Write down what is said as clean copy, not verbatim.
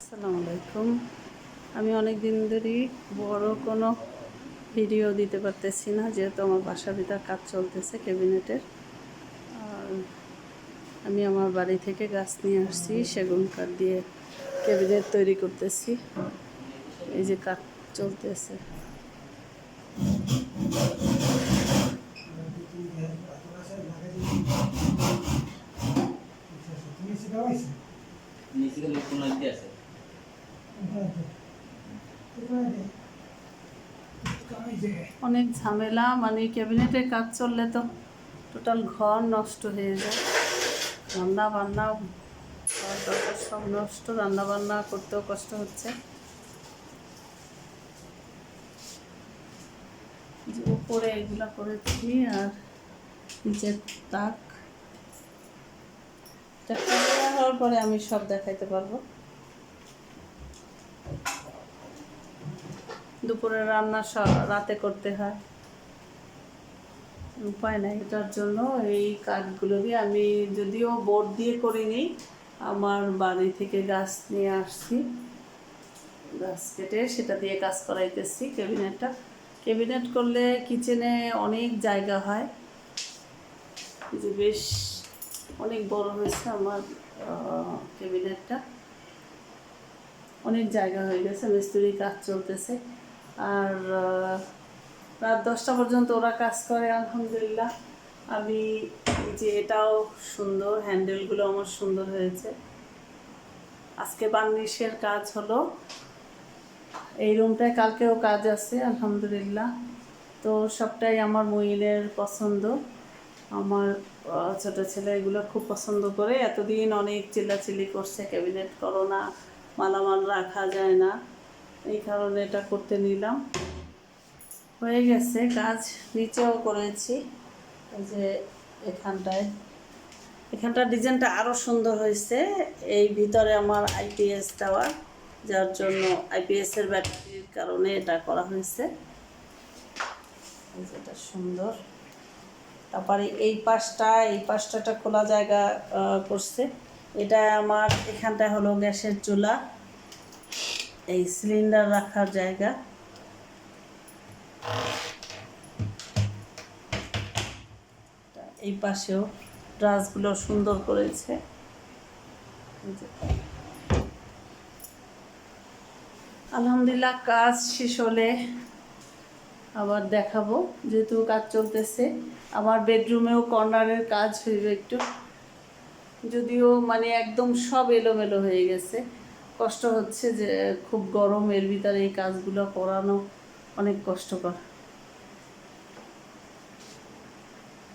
আসসালামু আলাইকুম। আমি অনেক দিন ধরেই বড় কোনো ভিডিও দিতে পারতেছি না, যেহেতু আমার বাসার ভিতর কাজ চলতেছে ক্যাবিনেটের। আর আমি আমার বাড়ি থেকে গাছ নিয়ে আসছি, সেগুন কাঠ দিয়ে ক্যাবিনেট তৈরি করতেছি। এই যে কাজ চলতেছে। অনেক ঝামেলা, মানে ক্যাবিনেটের কাজ চললে তো টোটাল ঘর নষ্ট হয়ে যায়। রান্না বান্না সব নষ্ট, রান্না বান্না করতেও কষ্ট হচ্ছে। যে উপরে এগুলা করেছি আর নিচের তাক হওয়ার পরে আমি সব দেখাইতে পারবো। দুপুরে রান্না রাতে করতে হয়, উপায় নাই। এটার জন্য এই কাঠগুলো দিয়ে আমি যদিও বোর্ড দিয়ে করিনি, আমার বাড়ি থেকে গাছ নিয়ে আসছি, গাছ কেটে সেটা দিয়ে কাজ করাইতেছি। ক্যাবিনেট করলে কিচেনে অনেক জায়গা হয়, যে বেশ অনেক বড় হয়েছে আমার ক্যাবিনেটটা, অনেক জায়গা হয়ে গেছে। মিস্ত্রির কাজ চলতেছে, আর রাত 10টা পর্যন্ত ওরা কাজ করে। আলহামদুলিল্লাহ, আমি যে এটাও সুন্দর, হ্যান্ডেলগুলো আমার সুন্দর হয়েছে। আজকে বার্নিশের কাজ হলো এই রুমটায়, কালকেও কাজ আছে আলহামদুলিল্লাহ। তো সবটাই আমার মইনের পছন্দ। আমার ছোট ছেলে এগুলো খুব পছন্দ করে। এতদিন অনেক চিল্লাচিল্লি করছে, ক্যাবিনেট করো না, মালামাল রাখা যায় না, এই কারণে এটা করতে নিলাম। হয়ে গেছে কাজ, নিচেও করেছি। এই যে এখানটার ডিজাইনটা আরও সুন্দর হয়েছে। এই ভিতরে আমার আইপিএস টাওয়ার, যার জন্য আইপিএসের ব্যাটারির কারণে এটা করা হয়েছে। এটা সুন্দর। তারপরে এই পাশটা খোলা জায়গা করছে। এটা আমার এখানটায় হলো গ্যাসের চুলা, এই সিলিন্ডার রাখার জায়গা। এই পাশেও ব্রাশগুলো সুন্দর করেছে। আলহামদুলিল্লাহ, কাজ শেষ হলে আবার দেখাবো, যেহেতু কাজ চলতেছে। আমার বেডরুমেও কর্নারের কাজ হইবে একটু, যদিও মানে একদম সব এলোমেলো হয়ে গেছে। কষ্ট হচ্ছে, যে খুব গরম, এর ভিতরে এই কাজগুলো করানো অনেক কষ্টকর।